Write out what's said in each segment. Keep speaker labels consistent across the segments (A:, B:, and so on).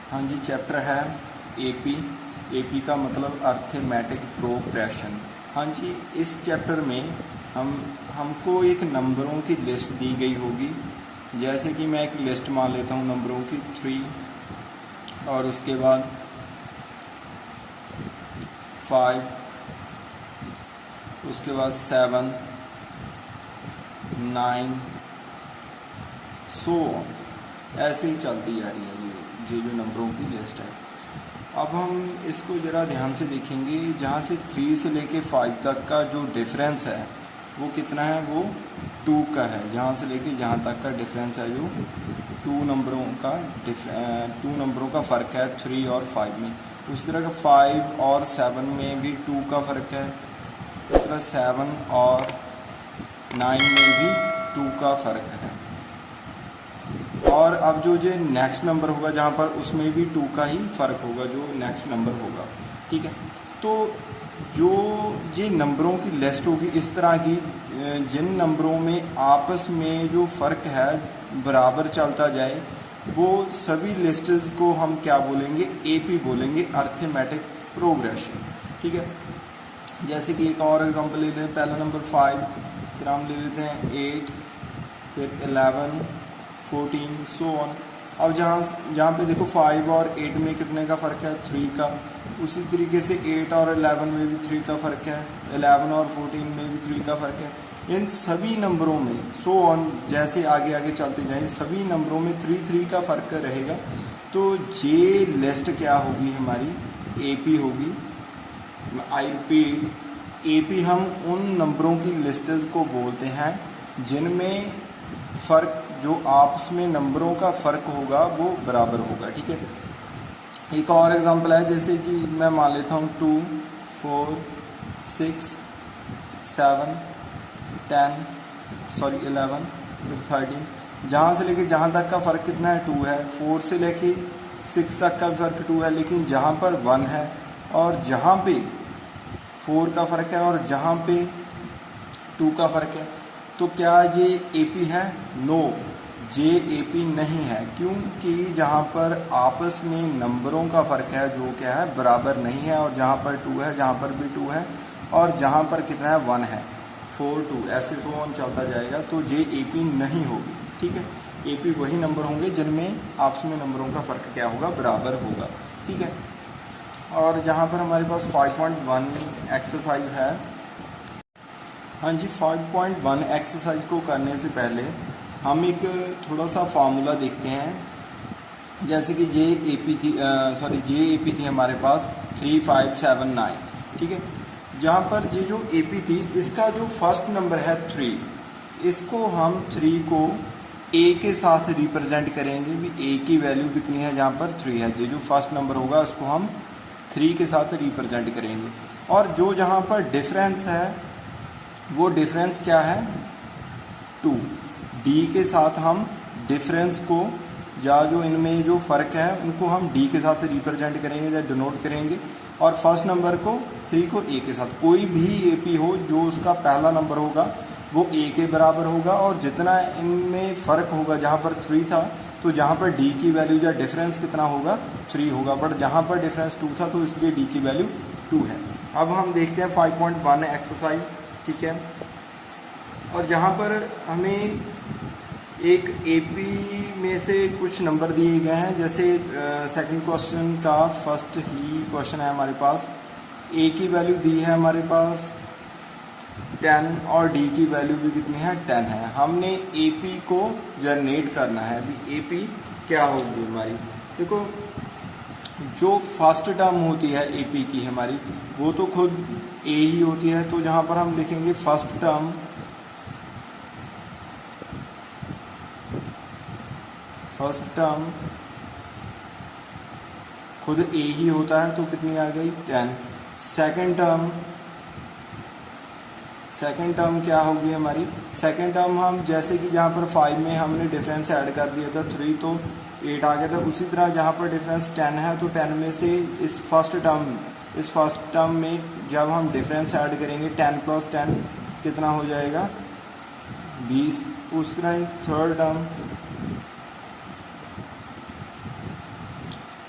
A: हाँ जी, चैप्टर है AP. AP का मतलब अर्थमेटिक प्रोग्रेशन। हाँ जी, इस चैप्टर में हमको एक नंबरों की लिस्ट दी गई होगी। जैसे कि मैं एक लिस्ट मान लेता हूँ नंबरों की 3 और उसके बाद 5, उसके बाद 7, 9 सो ऐसे ही चलती जा रही है जी जो नंबरों की लिस्ट है। अब हम इसको ज़रा ध्यान से देखेंगे। जहाँ से 3 से लेके 5 तक का जो डिफरेंस है वो कितना है, वो 2 का है। जहाँ से लेके जहाँ तक का डिफरेंस है जो 2 नंबरों का फ़र्क है 3 और 5 में। उसी तरह का 5 और 7 में भी 2 का फ़र्क है। उस तरह 7 और 9 में भी 2 का फ़र्क है। और अब जो नेक्स्ट नंबर होगा जहाँ पर उसमें भी 2 का ही फ़र्क होगा जो नेक्स्ट नंबर होगा। ठीक है, तो जो ये नंबरों की लिस्ट होगी इस तरह की, जिन नंबरों में आपस में जो फ़र्क है बराबर चलता जाए, वो सभी लिस्ट्स को हम क्या बोलेंगे, एपी बोलेंगे, अर्थमेटिक प्रोग्रेशन। ठीक है, जैसे कि एक और एग्जांपल ले लेते हैं। पहला नंबर 5, फिर हम ले लेते हैं 8, फिर 11, 14 सो ऑन। अब जहाँ पे देखो 5 और 8 में कितने का फ़र्क है, 3 का। उसी तरीके से 8 और 11 में भी 3 का फ़र्क है, 11 और 14 में भी 3 का फ़र्क है। इन सभी नंबरों में सो ऑन जैसे आगे आगे चलते जाएं सभी नंबरों में 3 का फ़र्क रहेगा। तो ये लिस्ट क्या होगी, हमारी एपी होगी। आई रिपीट, एपी हम उन नंबरों की लिस्ट्स को बोलते हैं जिनमें फ़र्क, जो आपस में नंबरों का फ़र्क होगा वो बराबर होगा। ठीक है, एक और एग्जांपल है। जैसे कि मैं मान लेता हूँ 2, 4, 6, 7, 11, फिर 13। जहाँ से लेके जहाँ तक का फ़र्क कितना है, 2 है। 4 से लेके 6 तक का फ़र्क 2 है, लेकिन जहाँ पर 1 है और जहाँ पे 4 का फ़र्क है और जहाँ पे 2 का फ़र्क है, तो क्या ये एपी है? नो, ये एपी नहीं है। क्योंकि जहाँ पर आपस में नंबरों का फ़र्क है जो क्या है, बराबर नहीं है। और जहाँ पर 2 है, जहाँ पर भी 2 है, और जहाँ पर कितना है, 1 है, 4, 2 ऐसे तो ऑन चलता जाएगा। तो ये एपी नहीं होगी। ठीक है, एपी वही नंबर होंगे जिनमें आपस में नंबरों का फ़र्क क्या होगा, बराबर होगा। ठीक है, और जहाँ पर हमारे पास 5.1 एक्सरसाइज है। हाँ जी, 5.1 एक्सरसाइज को करने से पहले हम एक थोड़ा सा फार्मूला देखते हैं। जैसे कि जे ए पी थी हमारे पास 3, 5, 7, 9। ठीक है, जहाँ पर ये जो ए पी थी इसका जो फर्स्ट नंबर है 3, इसको हम 3 को ए के साथ रिप्रेजेंट करेंगे। भी ए की वैल्यू कितनी है, जहाँ पर 3 है, ये जो फर्स्ट नंबर होगा उसको हम 3 के साथ रिप्रेजेंट करेंगे। और जो जहाँ पर डिफरेंस है वो डिफरेंस क्या है, 2। डी के साथ हम डिफरेंस को, या जो इनमें जो फ़र्क है उनको हम डी के साथ रिप्रेजेंट करेंगे या डिनोट करेंगे। और फर्स्ट नंबर को 3 को ए के साथ, कोई भी एपी हो जो उसका पहला नंबर होगा वो ए के बराबर होगा। और जितना इनमें फ़र्क होगा, जहाँ पर 3 था तो जहाँ पर डी की वैल्यू या डिफरेंस कितना होगा, 3 होगा। बट जहाँ पर डिफरेंस 2 था तो इसलिए डी की वैल्यू 2 है। अब हम देखते हैं 5.1 एक्सरसाइज। ठीक है, और यहाँ पर हमें एक एपी में से कुछ नंबर दिए गए हैं। जैसे सेकंड क्वेश्चन का फर्स्ट ही क्वेश्चन है हमारे पास। ए की वैल्यू दी है हमारे पास 10 और डी की वैल्यू भी कितनी है, 10 है। हमने एपी को जनरेट करना है। अभी एपी क्या होगी हमारी, देखो जो फर्स्ट टर्म होती है एपी की हमारी, वो तो खुद ए ही होती है। तो जहाँ पर हम लिखेंगे फर्स्ट टर्म खुद ए ही होता है, तो कितनी आ गई, 10। सेकंड टर्म क्या होगी हमारी, सेकंड टर्म हम जैसे कि जहाँ पर 5 में हमने डिफरेंस ऐड कर दिया था 3, तो 8 आ गया था। उसी तरह जहाँ पर डिफरेंस 10 है तो 10 में से इस फर्स्ट टर्म में जब हम डिफरेंस ऐड करेंगे 10 + 10 कितना हो जाएगा, 20। उस तरह थर्ड टर्म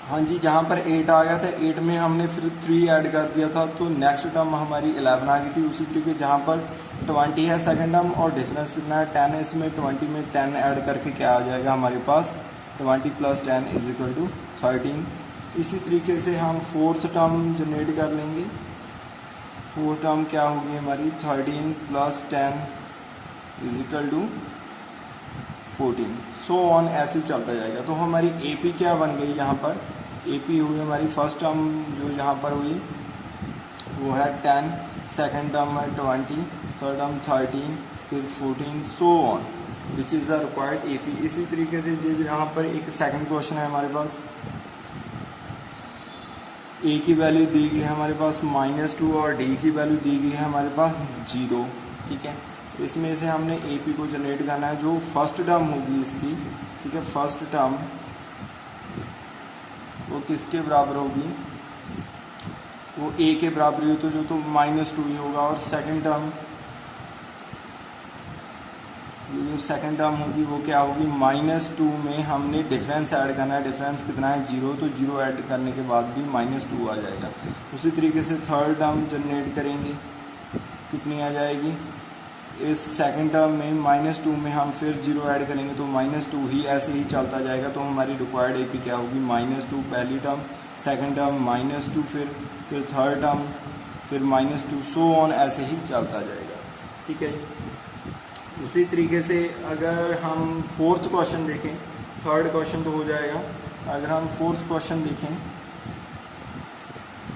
A: हाँ जी, जहाँ पर 8 आ गया था 8 में हमने फिर 3 ऐड कर दिया था तो नेक्स्ट टर्म हमारी 11 आ गई थी। उसी तरीके जहाँ पर 20 है सेकंड टर्म और डिफरेंस कितना है 10 है, इसमें 20 में 10 ऐड करके क्या आ जाएगा हमारे पास 20 + 10 = 13। इसी तरीके से हम फोर्थ टर्म जनरेट कर लेंगे। फोर्थ टर्म क्या होगी हमारी 13 + 10 = 14। सो ऑन ऐसे ही चलता जाएगा। तो हमारी AP क्या बन गई यहाँ पर, AP हुई हमारी फर्स्ट टर्म जो यहाँ पर हुई वो है 10, सेकंड टर्म है 20, थर्ड टर्म 13, फिर 14, so on which is the required AP। इसी तरीके से जो यहाँ पर एक सेकंड क्वेश्चन है हमारे पास, A की वैल्यू दी गई है हमारे पास -2 और D की वैल्यू दी गई है हमारे पास 0। ठीक है, इसमें से हमने AP को जनरेट करना है। जो फर्स्ट टर्म होगी इसकी, ठीक है, फर्स्ट टर्म वो किसके बराबर होगी, वो A के बराबर ही तो जो तो -2 ही होगा। और सेकंड टर्म, जो सेकंड टर्म होगी वो क्या होगी -2 में हमने डिफरेंस ऐड करना है। डिफरेंस कितना है 0, तो 0 ऐड करने के बाद भी -2 आ जाएगा। उसी तरीके से थर्ड टर्म जनरेट करेंगे, कितनी आ जाएगी इस सेकंड टर्म में -2 में हम फिर 0 ऐड करेंगे तो -2 ही ऐसे ही चलता जाएगा। तो हमारी रिक्वायर्ड AP क्या होगी -2 पहली टर्म, सेकंड टर्म -2, फिर थर्ड टर्म, फिर -2, सो ऑन ऐसे ही चलता जाएगा। ठीक है, उसी तरीके से अगर हम फोर्थ क्वेश्चन देखें, थर्ड क्वेश्चन तो हो जाएगा। अगर हम फोर्थ क्वेश्चन देखें,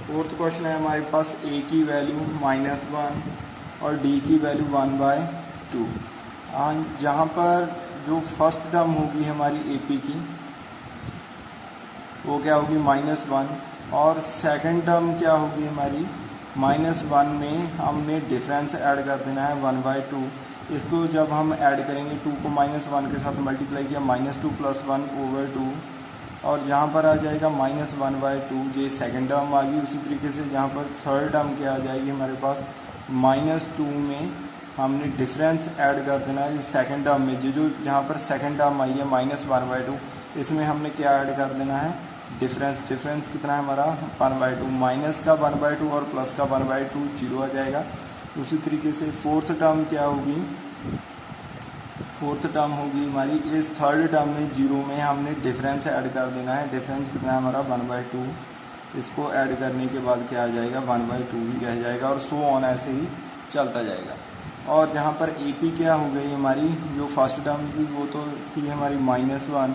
A: फोर्थ क्वेश्चन है हमारे पास A की वैल्यू -1 और D की वैल्यू 1/2। जहाँ पर जो फर्स्ट टर्म होगी हमारी AP की वो क्या होगी -1 और सेकंड टर्म क्या होगी हमारी -1 में हमने डिफरेंस ऐड कर देना है 1/2। इसको जब हम ऐड करेंगे 2 को -1 के साथ मल्टीप्लाई किया -2 + 1/2 और जहाँ पर आ जाएगा -1/2, ये सेकंड टर्म आ गई। उसी तरीके से जहाँ पर थर्ड टर्म क्या आ जाएगी हमारे पास -2 में हमने डिफरेंस ऐड कर देना है सेकंड टर्म में। जो जहाँ पर सेकंड टर्म आई है -1/2, इसमें हमने क्या ऐड कर देना है डिफरेंस। डिफरेंस कितना है हमारा 1/2, माइनस का 1/2 और प्लस का 1/2, 0 आ जाएगा। उसी तरीके से फोर्थ टर्म क्या होगी, फोर्थ टर्म होगी हमारी इस थर्ड टर्म में 0 में हमने डिफरेंस ऐड कर देना है। डिफरेंस कितना है हमारा 1/2, इसको ऐड करने के बाद क्या आ जाएगा 1/2 ही रह जाएगा और सो ऑन ऐसे ही चलता जाएगा। और जहाँ पर AP क्या हो गई हमारी, जो फर्स्ट टर्म थी वो तो थी हमारी -1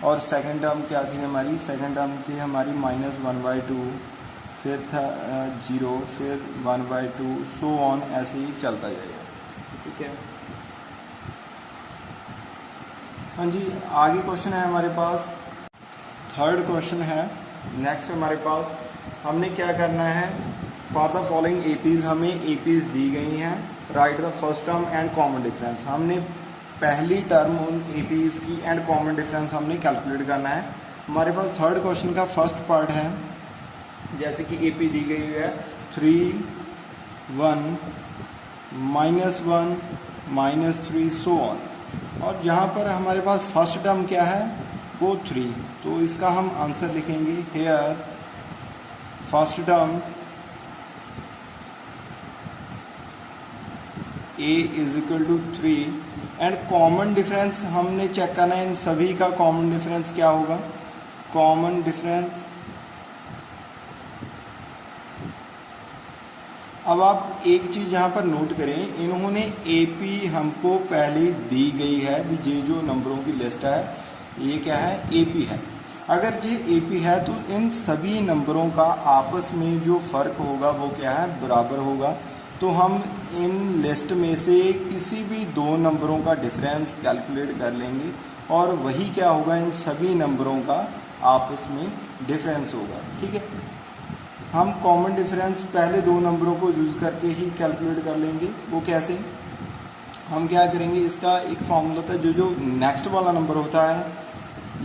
A: और सेकंड टर्म क्या थी हमारी, सेकंड टर्म थी हमारी -1/2, फिर था 0, फिर 1/2, सो ऑन ऐसे ही चलता जाएगा। ठीक है, हाँ जी, आगे क्वेश्चन है हमारे पास, थर्ड क्वेश्चन है नेक्स्ट हमारे पास। हमने क्या करना है, फॉर द फॉलोइंग APs, हमें APs दी गई हैं, right the first term and common difference. हमने पहली टर्म उन APs की एंड कॉमन डिफरेंस हमने कैलकुलेट करना है। हमारे पास थर्ड क्वेश्चन का फर्स्ट पार्ट है, जैसे कि AP दी गई है 3, 1, -1, -3, सो ऑन। और जहाँ पर हमारे पास फर्स्ट टर्म क्या है वो 3, तो इसका हम आंसर लिखेंगे hair first term A = 3 and common difference हमने चेक करना है इन सभी का। कॉमन डिफरेंस क्या होगा, कॉमन डिफरेंस, अब आप एक चीज़ यहाँ पर नोट करें, इन्होंने AP हमको पहले दी गई है भी ये जो नंबरों की लिस्ट है ये क्या है AP है। अगर ये AP है तो इन सभी नंबरों का आपस में जो फ़र्क होगा वो क्या है बराबर होगा। तो हम इन लिस्ट में से किसी भी दो नंबरों का डिफरेंस कैलकुलेट कर लेंगे और वही क्या होगा इन सभी नंबरों का आपस में डिफरेंस होगा। ठीक है, हम कॉमन डिफरेंस पहले दो नंबरों को यूज़ करके ही कैलकुलेट कर लेंगे। वो कैसे, हम क्या करेंगे, इसका एक फॉर्मूला था, जो नेक्स्ट वाला नंबर होता है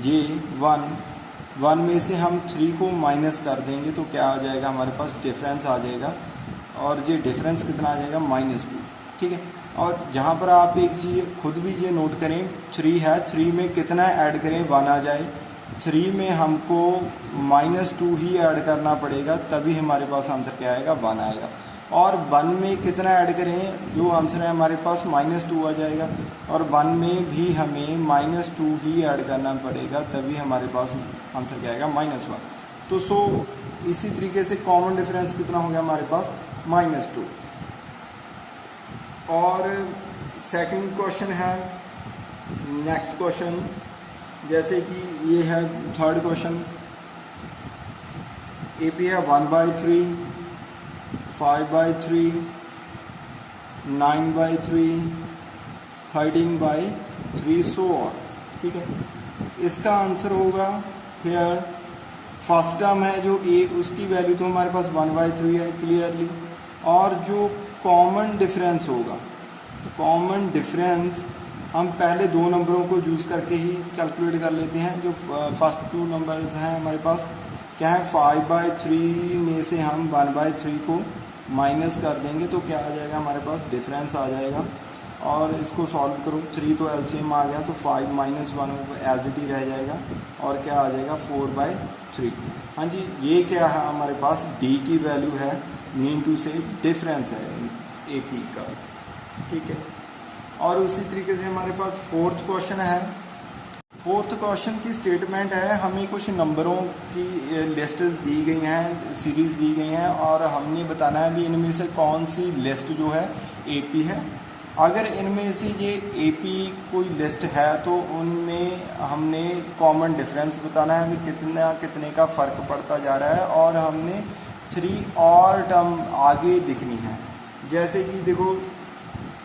A: ये 1 में से हम 3 को माइनस कर देंगे तो क्या आ जाएगा हमारे पास डिफरेंस आ जाएगा और ये डिफरेंस कितना आ जाएगा -2। ठीक है, और जहाँ पर आप एक चीज़ खुद भी ये नोट करें, 3 है, 3 में कितना ऐड करें 1 आ जाए, 3 में हमको -2 ही ऐड करना पड़ेगा, तभी हमारे पास आंसर क्या आएगा, 1 आएगा। और 1 में कितना ऐड करें, जो आंसर है हमारे पास -2 आ जाएगा, और 1 में भी हमें -2 ही ऐड करना पड़ेगा, तभी हमारे पास आंसर क्या आएगा, -1। तो इसी तरीके से कॉमन डिफरेंस कितना हो गया हमारे पास, -2। और सेकंड क्वेश्चन है, नेक्स्ट क्वेश्चन, जैसे कि ये है थर्ड क्वेश्चन, AP है 1/3, 5/3, 9/3, 13/3, सो ऑन। ठीक है, इसका आंसर होगा फिर फर्स्ट टर्म है जो A, उसकी वैल्यू तो हमारे पास 1/3 है क्लियरली, और जो कॉमन डिफरेंस होगा, कॉमन डिफरेंस हम पहले 2 नंबरों को यूज़ करके ही कैलकुलेट कर लेते हैं। जो फर्स्ट 2 नंबर्स हैं हमारे पास क्या है, 5/3 में से हम 1/3 को माइनस कर देंगे तो क्या आ जाएगा हमारे पास, डिफरेंस आ जाएगा। और इसको सॉल्व करो, 3 तो एलसीएम आ गया, तो 5 - 1 एज इट ही रह जाएगा, और क्या आ जाएगा 4/3। हाँ जी, ये क्या है हमारे पास, डी की वैल्यू है, मीन टू से डिफरेंस है AP का। ठीक है, और उसी तरीके से हमारे पास फोर्थ क्वेश्चन है। फोर्थ क्वेश्चन की स्टेटमेंट है, हमें कुछ नंबरों की लिस्ट दी गई हैं, सीरीज़ दी गई हैं, और हमने बताना है भी इनमें से कौन सी लिस्ट जो है AP है। अगर इनमें से ये AP कोई लिस्ट है तो उनमें हमने कॉमन डिफरेंस बताना है, भी कितने का फ़र्क पड़ता जा रहा है, और हमने 3 और टर्म आगे लिखनी है। जैसे कि देखो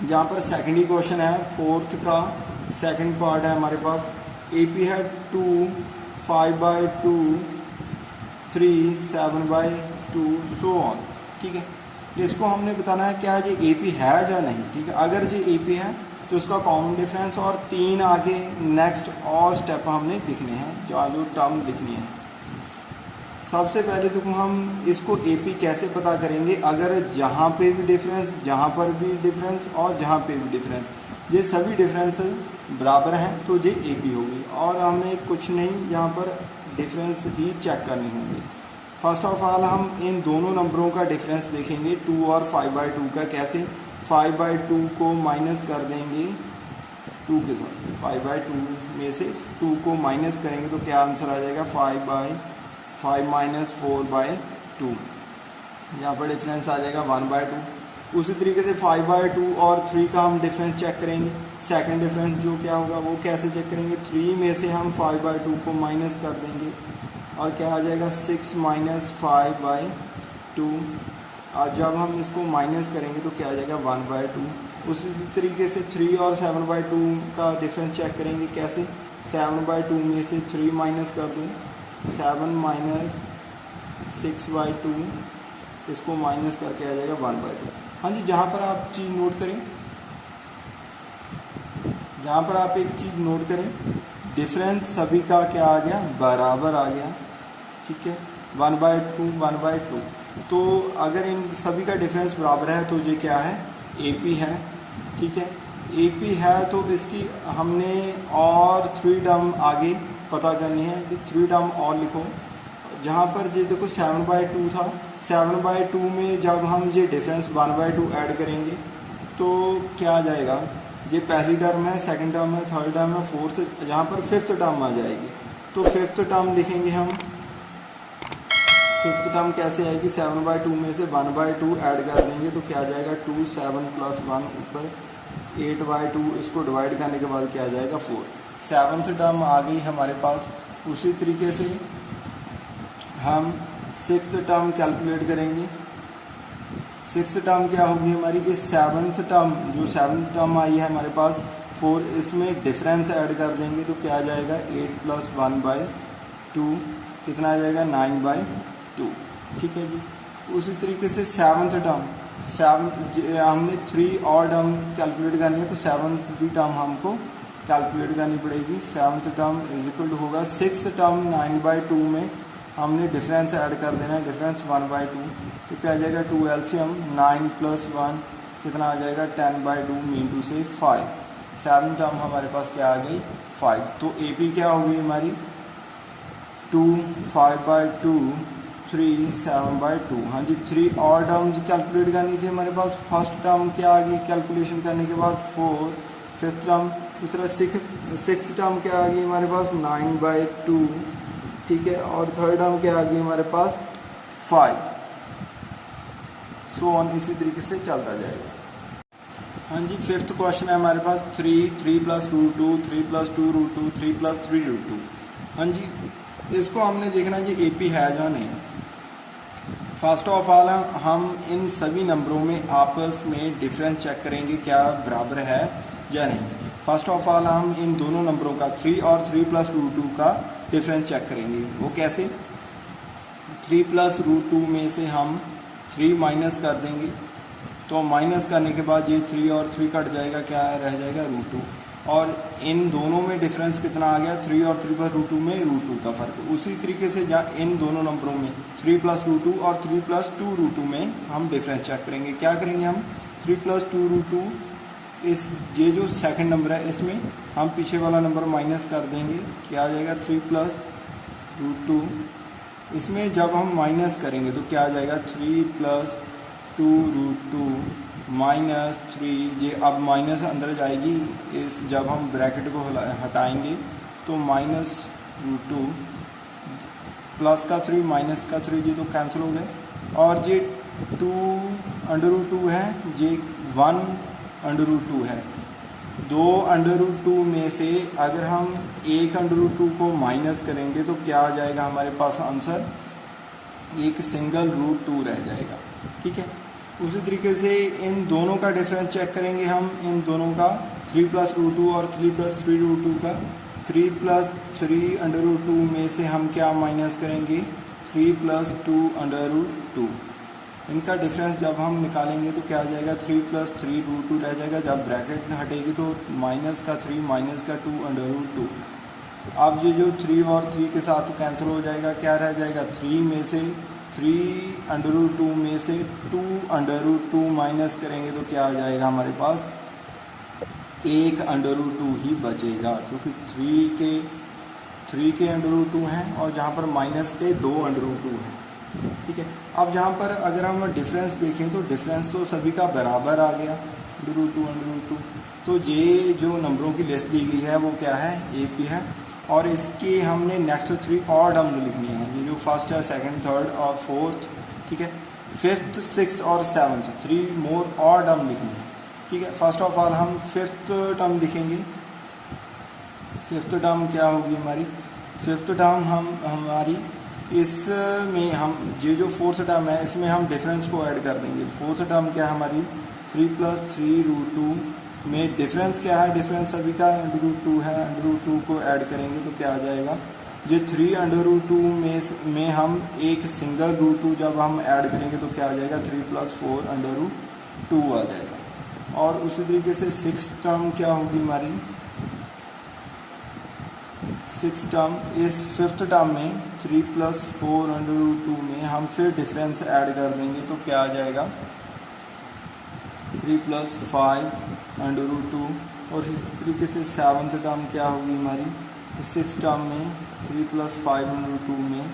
A: जहाँ पर सेकेंड ही क्वेश्चन है, फोर्थ का सेकंड पार्ट है हमारे पास, AP है 2, 5/2, 3, 7/2, सो ऑन। ठीक है, इसको हमने बताना है क्या ये AP है या नहीं। ठीक है, अगर ये AP है तो उसका कॉमन डिफरेंस और 3 आगे नेक्स्ट और स्टेप हमने लिखने हैं, जो टर्म लिखनी है। सबसे पहले देखो हम इसको AP कैसे पता करेंगे, अगर जहाँ पे भी डिफरेंस, जहाँ पर भी डिफरेंस और जहाँ पे भी डिफरेंस, ये सभी डिफरेंस बराबर हैं तो ये AP होगी, और हमें कुछ नहीं यहाँ पर डिफरेंस ही चेक करने होंगे। फर्स्ट ऑफ ऑल हम इन दोनों नंबरों का डिफरेंस देखेंगे, 2 और 5/2 का। कैसे, 5/2 को माइनस कर देंगे 2 के साथ, 5/2 में से 2 को माइनस करेंगे तो क्या आंसर आ जाएगा, 5 - 4/2। यहाँ पर डिफरेंस आ जाएगा 1/2। उसी तरीके से 5/2 और 3 का हम डिफरेंस चेक करेंगे। सेकंड डिफरेंस जो क्या होगा वो कैसे चेक करेंगे, 3 में से हम 5/2 को माइनस कर देंगे, और क्या आ जाएगा 6 - 5/2। और जब हम इसको माइनस करेंगे तो क्या आ जाएगा 1/2। उसी तरीके से 3 और 7/2 का डिफरेंस चेक करेंगे। कैसे, 7/2 में से 3 माइनस कर दूँ, 7 - 6/2, इसको माइनस करके आ जाएगा 1/2। हाँ जी, जहाँ पर आप चीज़ नोट करें, जहाँ पर आप एक चीज़ नोट करें, डिफरेंस सभी का क्या आ गया, बराबर आ गया। ठीक है, 1/2 1/2। तो अगर इन सभी का डिफरेंस बराबर है तो ये क्या है, AP है। ठीक है, AP है तो इसकी हमने और 3 टर्म आगे पता करनी है, 3 टर्म और लिखो। जहाँ पर ये देखो 7/2 था, 7/2 में जब हम ये डिफरेंस 1/2 ऐड करेंगे तो क्या आ जाएगा, ये पहली टर्म है, सेकंड टर्म है, थर्ड टर्म है, फोर्थ, जहाँ पर फिफ्थ टर्म आ जाएगी। तो फिफ्थ टर्म लिखेंगे हम। फिफ्थ टर्म कैसे आएगी, 7/2 में से 1/2 ऐड कर देंगे तो क्या आ जाएगा 2, 7 + 1 ऊपर 8/2, इसको डिवाइड करने के बाद क्या आ जाएगा 4। सेवन्थ टर्म आ गई हमारे पास। उसी तरीके से हम सिक्स्थ टर्म कैलकुलेट करेंगे। सिक्स्थ टर्म क्या होगी हमारी, इस सेवन्थ टर्म, जो सेवन्थ टर्म आई है हमारे पास 4, इसमें डिफरेंस ऐड कर देंगे तो क्या आ जाएगा 8 + 1/2, कितना आ जाएगा 9/2। ठीक है जी। उसी तरीके से सेवन्थ टर्म, हमने 3 और टर्म कैलकुलेट करनी है तो सेवन्थ भी टर्म हमको कैलकुलेट करनी पड़ेगी। Seventh term is equal to होगा सिक्स्थ टर्म 9/2 में हमने डिफरेंस ऐड कर देना है, डिफरेंस 1/2, तो क्या आ जाएगा 2 LCM 9 + 1 कितना आ जाएगा 10/2 मीन टू से 5। सेवन्थ टर्म हमारे पास क्या आ गई 5। तो AP क्या हो गई हमारी 2, 5/2, 3, 7/2। हाँ जी, 3 और टर्म्स कैलकुलेट करनी थी हमारे पास। फर्स्ट टर्म क्या आ गई कैलकुलेशन करने के बाद 4, फिफ्थ टर्म, दूसरा सिक्स टर्म क्या आ गई हमारे पास 9/2, ठीक है, और थर्ड टर्म क्या आ गई हमारे पास 5, सो ऑन, इसी तरीके से चलता जाएगा। हाँ जी, फिफ्थ क्वेश्चन है हमारे पास 3 + √2, 3 + 2 √2, 3 + 3 √2। हाँ जी, इसको हमने देखना जी AP है या नहीं। फर्स्ट ऑफ ऑल हम इन सभी नंबरों में आपस में डिफरेंस चेक करेंगे क्या बराबर है या नहीं। फर्स्ट ऑफ ऑल हम इन दोनों नंबरों का 3 और 3 + √2 का डिफरेंस चेक करेंगे। वो कैसे, 3 + √2 में से हम 3 माइनस कर देंगे, तो माइनस करने के बाद ये 3 और 3 कट जाएगा, क्या रह जाएगा √2। और इन दोनों में डिफरेंस कितना आ गया, 3 और 3 + √2 में √2 का फ़र्क। उसी तरीके से जहाँ इन दोनों नंबरों में 3 + √2 और 3 + 2 √2 में हम डिफरेंस चेक करेंगे। क्या करेंगे हम, 3 + 2 √2, इस ये जो सेकंड नंबर है इसमें हम पीछे वाला नंबर माइनस कर देंगे, क्या आ जाएगा 3 + √2। इसमें जब हम माइनस करेंगे तो क्या आ जाएगा 3 + 2 √2 -3। ये अब माइनस अंदर जाएगी, इस जब हम ब्रैकेट को हटाएंगे तो -√2 प्लस का 3 माइनस का 3, ये तो कैंसिल हो गए। और ये 2 √2 है, ये 1 √2 है। 2 √2 में से अगर हम 1 √2 को माइनस करेंगे तो क्या आ जाएगा हमारे पास आंसर, एक सिंगल √2 रह जाएगा, ठीक है। उसी तरीके से इन दोनों का डिफरेंस चेक करेंगे हम, इन दोनों का 3 + √2 और 3 + 3 √2 का। 3 + 3 √2 में से हम क्या माइनस करेंगे, 3 + 2 √2। इनका डिफरेंस जब हम निकालेंगे तो क्या आ जाएगा, 3 + 3 √2 रह जाएगा। जब ब्रैकेट हटेगी तो माइनस का 3 माइनस का 2 √2। अब ये जो 3 और 3 के साथ तो कैंसिल हो जाएगा, क्या रह जाएगा, 3 में से 3 √2 में से 2 √2 माइनस करेंगे तो क्या आ जाएगा हमारे पास, 1 √2 ही बचेगा, क्योंकि 3 के √2 हैं और जहाँ पर माइनस के 2 √2 हैं, ठीक है। अब यहाँ पर अगर हम डिफरेंस देखें तो डिफरेंस तो सभी का बराबर आ गया, √2 तो ये जो नंबरों की लिस्ट दी गई है वो क्या है, AP है। और इसके हमने नेक्स्ट 3 और टर्म्स लिखनी है, ये जो फर्स्ट है, सेकंड, थर्ड और फोर्थ, ठीक है। फिफ्थ, सिक्स्थ और सेवन्थ 3 मोर और टर्म लिखनी है, ठीक है। फर्स्ट ऑफ ऑल हम फिफ्थ टर्म लिखेंगे। फिफ्थ टर्म क्या होगी हमारी, फिफ्थ टर्म हमारी इसमें हम ये जो फोर्थ टर्म है इसमें हम डिफरेंस को ऐड कर देंगे। फोर्थ टर्म क्या है हमारी, 3 + 3 √2 में डिफरेंस क्या है, डिफरेंस सभी का √2 है, √2 को ऐड करेंगे तो क्या आ जाएगा, ये 3 √2 में हम एक सिंगल √2 जब हम ऐड करेंगे तो क्या आ जाएगा, 3 + 4 √2 आ जाएगा। और उसी तरीके से सिक्स टर्म क्या होगी हमारी, सिक्स टर्म इस फिफ्थ टर्म में 3 + 4 √2 में हम फिर डिफरेंस ऐड कर देंगे तो क्या आ जाएगा, 3 + 5 √2। और इस तरीके से सेवन्थ टर्म क्या होगी हमारी, सिक्स टर्म में 3 + 5 √2 में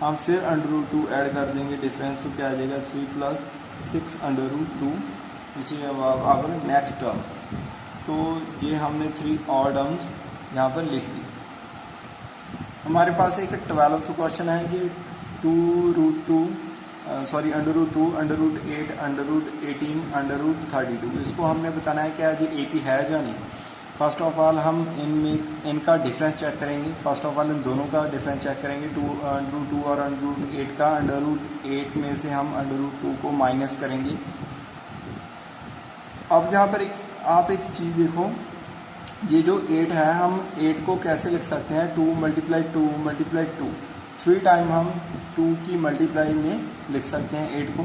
A: हम फिर √2 ऐड कर देंगे डिफरेंस तो क्या आ जाएगा, 3 + 6 √2, which is our next term. तो ये हमने 3 और टर्म्स यहाँ पर लिख दी। हमारे पास एक 12th क्वेश्चन है कि √2 √2 √8 √18 √32, इसको हमने बताना है क्या ये AP है या नहीं। फर्स्ट ऑफ ऑल हम इनका डिफरेंस चेक करेंगे। फर्स्ट ऑफ ऑल इन दोनों का डिफरेंस चेक करेंगे, √2 और √8 का। √8 में से हम √2 को माइनस करेंगे। अब यहाँ पर आप एक चीज़ देखो, ये जो 8 है हम 8 को कैसे लिख सकते हैं, 2 × 2 × 2 3 टाइम हम 2 की मल्टीप्लाई में लिख सकते हैं 8 को।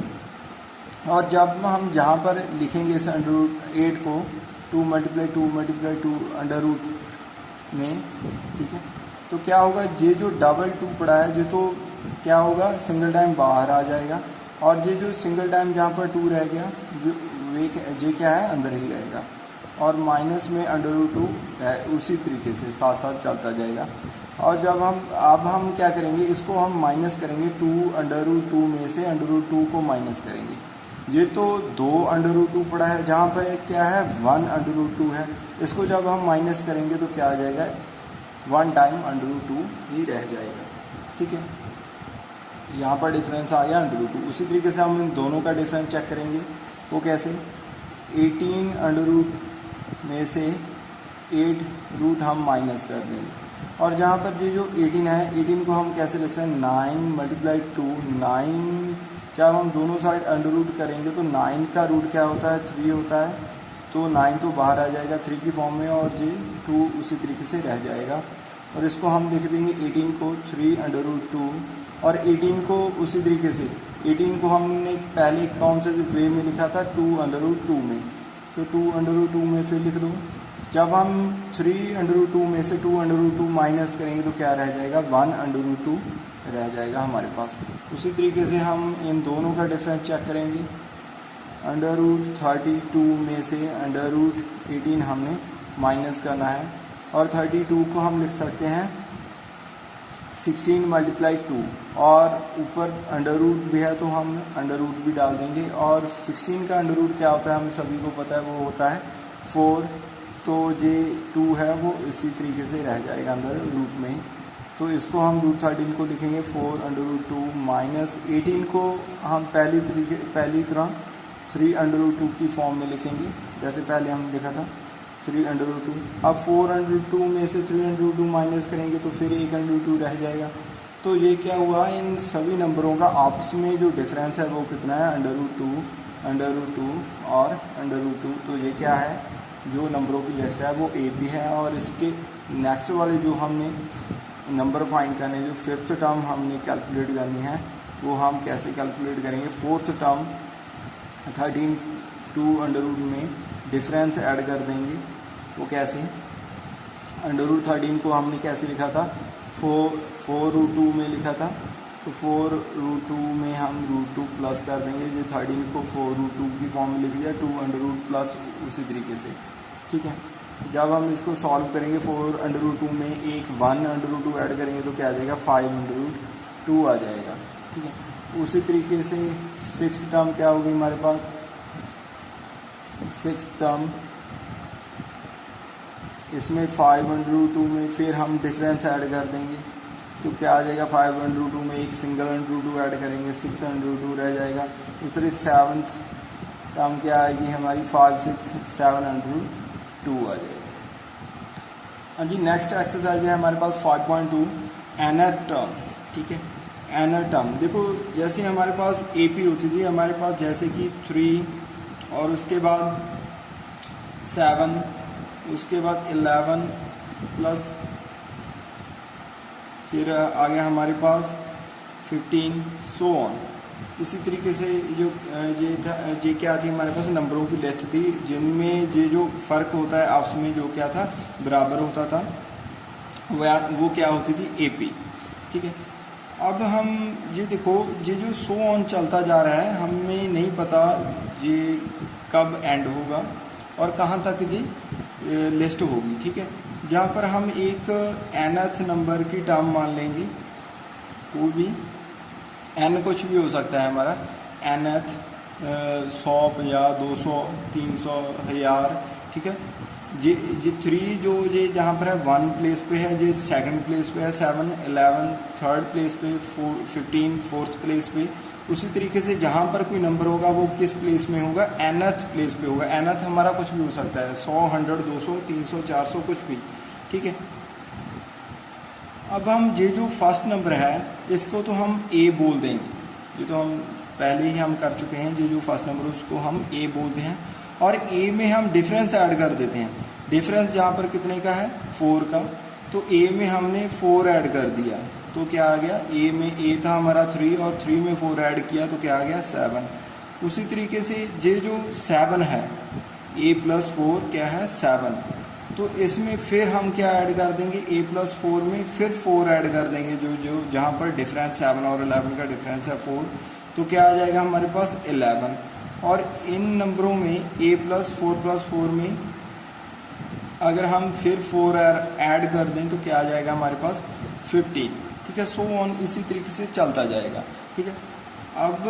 A: और जब हम जहाँ पर लिखेंगे इस √8 को 2 × 2 × 2 √ में, ठीक है, तो क्या होगा, ये जो डबल 2 पड़ा है ये तो क्या होगा, सिंगल टाइम बाहर आ जाएगा। और ये जो सिंगल टाइम जहाँ पर 2 रह गया जो ये क्या है, अंदर ही रहेगा। और माइनस में √2 है, उसी तरीके से साथ साथ चलता जाएगा। और जब अब हम क्या करेंगे, इसको हम माइनस करेंगे 2√2 में से √2 को माइनस करेंगे। ये तो 2√2 पड़ा है, जहाँ पर क्या है 1√2 है। इसको जब हम माइनस करेंगे तो क्या आ जाएगा, 1 टाइम √2 ही रह जाएगा। ठीक है, यहाँ पर डिफरेंस आ गया √2। उसी तरीके से हम इन दोनों का डिफरेंस चेक करेंगे। वो कैसे, 18√2 में से 8 हम माइनस कर देंगे, और जहाँ पर ये जो 18 है, 18 को हम कैसे लिख सकते हैं, 9 × 2, 9 जब हम दोनों साइड √2 करेंगे तो 9 का रूट क्या होता है, 3 होता है। तो 9 तो बाहर आ जाएगा 3 की फॉर्म में, और ये 2 उसी तरीके से रह जाएगा। और इसको हम लिख देंगे 18 को 3√2, और 18 को उसी तरीके से 18 को हमने पहले कौन से वे में लिखा था, 2√2 में। तो 2√2 में फिर लिख दो। जब हम 3√2 में से 2√2 माइनस करेंगे तो क्या रह जाएगा, 1√2 रह जाएगा हमारे पास। उसी तरीके से हम इन दोनों का डिफरेंस चेक करेंगे। √32 में से √18 हमने माइनस करना है, और 32 को हम लिख सकते हैं 16 × 2, और ऊपर √ भी है तो हम √ भी डाल देंगे। और 16 का √ क्या होता है, हम सभी को पता है, वो होता है 4। तो ये 2 है वो इसी तरीके से रह जाएगा अंदर रूट में। तो इसको हम √13 को लिखेंगे 4√2 माइनस 18 को हम पहली तरह 3√2 की फॉर्म में लिखेंगे, जैसे पहले हम लिखा था 3√2। अब 4√2 में से 3√2 माइनस करेंगे तो फिर 1√2 रह जाएगा। तो ये क्या हुआ, इन सभी नंबरों का आपस में जो डिफरेंस है वो कितना है, √2 और √2। तो ये क्या है, जो नंबरों की लिस्ट है वो AP है। और इसके नेक्स्ट वाले जो हमने नंबर फाइंड करने, जो 5th टर्म हमने कैलकुलेट करनी है, वो हम कैसे कैलकुलेट करेंगे। 4th टर्म 13 2 में डिफरेंस ऐड कर देंगे। वो कैसे, √13 को हमने कैसे लिखा था, 4√2 में लिखा था, तो 4√2 में हम √2 प्लस कर देंगे। ये 13 को 4√2 की फॉर्म में लिख दिया, 2 प्लस उसी तरीके से। ठीक है, जब हम इसको सॉल्व करेंगे 4√2 में एक 1√2 ऐड करेंगे तो क्या आ जाएगा, 5√2 आ जाएगा। ठीक है, उसी तरीके से 6th टर्म क्या होगी हमारे पास, 6th टर्म इसमें 5√2 में फिर हम डिफरेंस ऐड कर देंगे तो क्या आ जाएगा, 5√2 में एक सिंगल √2 ऐड करेंगे, 6√2 रह जाएगा। दूसरी 7th टर्म क्या आएगी हमारी, 5 6 7√2 आ जाएगा। हाँ जी, नेक्स्ट एक्सरसाइज है हमारे पास 5.2 nth टर्म। ठीक है, nth टर्म देखो, जैसे हमारे पास AP होती थी, हमारे पास जैसे कि 3 और उसके बाद 7, उसके बाद 11 प्लस फिर आ गया हमारे पास 15 सो ऑन। इसी तरीके से जो ये क्या थी हमारे पास, नंबरों की लिस्ट थी जिनमें ये जो फ़र्क होता है आपस में जो क्या था, बराबर होता था, वो क्या होती थी, AP। ठीक है, अब हम ये देखो, ये जो सो ऑन चलता जा रहा है, हमें नहीं पता ये कब एंड होगा और कहाँ तक ये लिस्ट होगी। ठीक है, जहाँ पर हम एक nth नंबर की टर्म मान लेंगे, कोई भी n कुछ भी हो सकता है हमारा, nth 100 50 200 300 1000। ठीक है, ये 3 जो ये जहाँ पर है 1 प्लेस पे है, ये 2nd प्लेस पे है, 7 11 3rd प्लेस पे, 15 4th प्लेस पे। उसी तरीके से जहाँ पर कोई नंबर होगा वो किस प्लेस में होगा, nth प्लेस पे होगा। nth हमारा कुछ भी हो सकता है, 100 100 200 300 400 कुछ भी। ठीक है, अब हम ये जो फर्स्ट नंबर है इसको तो हम A बोल देंगे, ये तो हम पहले ही हम कर चुके हैं। ये जो फर्स्ट नंबर है उसको हम A बोलते हैं, और A में हम डिफरेंस ऐड कर देते हैं। डिफरेंस जहाँ पर कितने का है, 4 का, तो A में हमने 4 ऐड कर दिया तो क्या आ गया, A में A था हमारा 3 और 3 में 4 ऐड किया तो क्या आ गया, 7। उसी तरीके से ये जो 7 है, A + 4 क्या है, 7। तो इसमें फिर हम क्या ऐड कर देंगे, A + 4 में फिर 4 ऐड कर देंगे, जो जहाँ पर डिफरेंस 7 और 11 का डिफरेंस है 4, तो क्या आ जाएगा हमारे पास 11। और इन नंबरों में A + 4 + 4 में अगर हम फिर 4 ऐड कर दें तो क्या आ जाएगा हमारे पास 15, ठीक है। सो ऑन इसी तरीके से चलता जाएगा, ठीक है। अब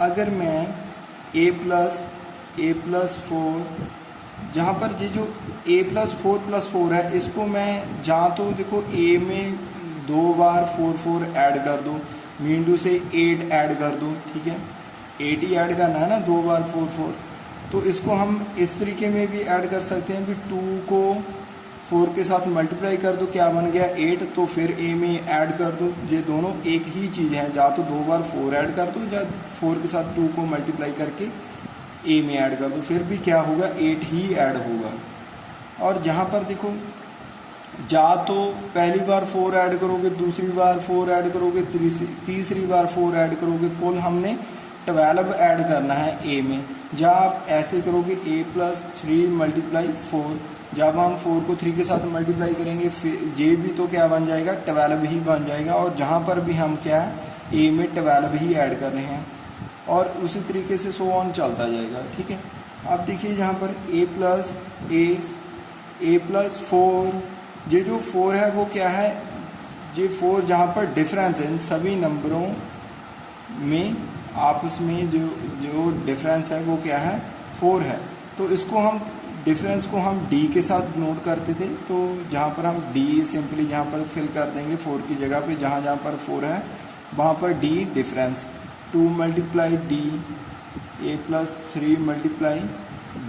A: अगर मैं a प्लस 4, जहाँ पर ये जो a प्लस 4 है, इसको मैं जहाँ तो देखो a में 2 बार 4 ऐड कर दो, मीन टू से 8 ऐड कर दो, ठीक है। 8 ही ऐड करना है ना, 2 बार 4, तो इसको हम इस तरीके में भी ऐड कर सकते हैं भी 2 को 4 के साथ मल्टीप्लाई कर दो, क्या बन गया 8, तो फिर a में ऐड कर दो। ये दोनों एक ही चीज़ है, या तो 2 बार 4 ऐड कर दो, या 4 के साथ 2 को मल्टीप्लाई करके a में ऐड कर दो, फिर भी क्या होगा 8 ही ऐड होगा। और जहाँ पर देखो या तो पहली बार 4 ऐड करोगे, दूसरी बार 4 ऐड करोगे, तीसरी बार 4 ऐड करोगे, कुल हमने 12 ऐड करना है a में। जब आप ऐसे करोगे a प्लस 3 मल्टीप्लाई 4, जब हम 4 को 3 के साथ मल्टीप्लाई करेंगे फिर ये भी तो क्या बन जाएगा 12 ही बन जाएगा। और जहाँ पर भी हम क्या है a में 12 ही ऐड कर रहे हैं, और उसी तरीके से सो ऑन चलता जाएगा, ठीक है। अब देखिए यहाँ पर a प्लस 4, ये जो 4 है वो क्या है, ये 4 जहाँ पर डिफरेंस है इन सभी नंबरों में आपस में जो डिफरेंस है वो क्या है 4 है। तो इसको हम डिफरेंस को हम d के साथ नोट करते थे, तो जहाँ पर हम d सिंपली यहाँ पर फिल कर देंगे 4 की जगह पे, जहाँ जहाँ पर 4 है वहाँ पर d difference, 2 multiply d, a plus 3 multiply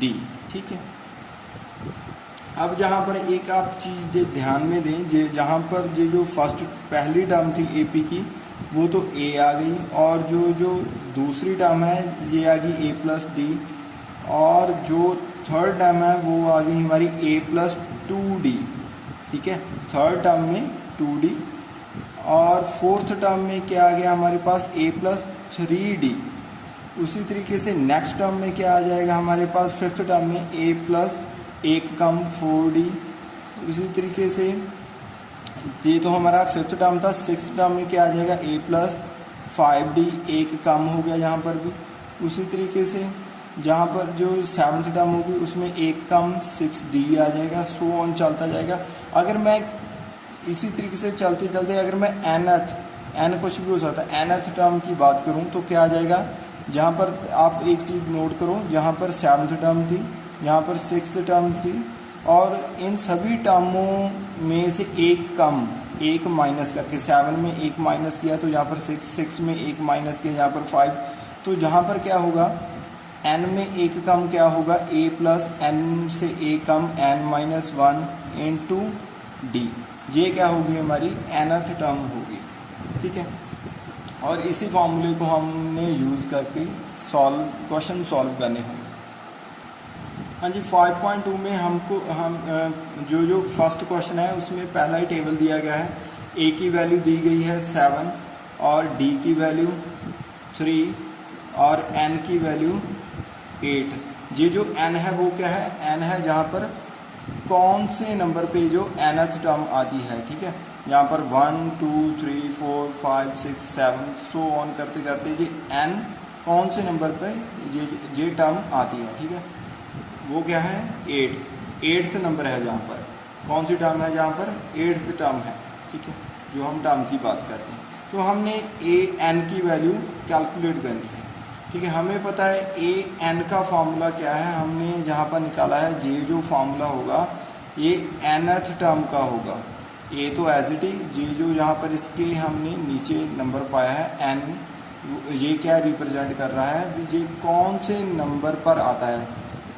A: d, ठीक है। अब जहाँ पर एक आप चीज़ ध्यान में दें, जहाँ पर जो फर्स्ट पहली टर्म थी AP की वो तो a आ गई, और जो दूसरी टर्म है ये आ गई a प्लस d, और जो थर्ड टर्म है वो आ गई हमारी a प्लस 2d, ठीक है। थर्ड टर्म में 2d, और फोर्थ टर्म में क्या आ गया हमारे पास a प्लस 3d। उसी तरीके से नेक्स्ट टर्म में क्या आ जाएगा हमारे पास, फिफ्थ टर्म में a प्लस 1 कम 4d। उसी तरीके से ये तो हमारा फिफ्थ टर्म था। सिक्स टर्म में क्या आ जाएगा a प्लस 5d, 1 कम हो गया यहाँ पर भी। उसी तरीके से जहाँ पर जो सेवन्थ टर्म होगी उसमें 1 कम 6d आ जाएगा, सो ऑन चलता जाएगा। अगर मैं इसी तरीके से चलते चलते अगर मैं n कुछ भी हो सकता है nth टर्म की बात करूँ तो क्या आ जाएगा, जहाँ पर आप एक चीज़ नोट करो, यहाँ पर सेवन्थ टर्म थी, यहाँ पर सिक्स्थ टर्म थी, और इन सभी टर्मों में से एक माइनस करके 7 में 1 माइनस किया, तो यहाँ पर 6 में 1 माइनस किया, यहाँ पर 5, तो जहाँ पर क्या होगा n में 1 कम क्या होगा a प्लस n से a come n minus 1 into d, ये क्या होगी हमारी nth टर्म होगी, ठीक है। और इसी फॉर्मूले को हमने यूज़ करके क्वेश्चन सॉल्व करने होंगे। हाँ जी, 5.2 में हम जो फर्स्ट क्वेश्चन है उसमें पहला ही टेबल दिया गया है। a की वैल्यू दी गई है 7, और d की वैल्यू 3, और n की वैल्यू 8। ये जो n है वो क्या है, n है जहाँ पर कौन से नंबर पे जो nth टर्म आती है, ठीक है। यहाँ पर 1 2 3 4 5 6 7 सो ऑन करते करते ये n कौन से नंबर पे ये टर्म आती है, ठीक है। वो क्या है 8th नंबर है, जहाँ पर कौन सी टर्म है, जहाँ पर 8th टर्म है, ठीक है, जो हम टर्म की बात करते हैं। तो हमने an की वैल्यू कैलकुलेट करनी है, ठीक है। हमें पता है an का फार्मूला क्या है, हमने जहाँ पर निकाला है ये जो फार्मूला होगा ये nth टर्म का होगा। a तो एज इट इज, ये जो यहाँ पर इसके हमने नीचे नंबर पाया है n, ये क्या रिप्रेजेंट कर रहा है, ये कौन से नंबर पर आता है।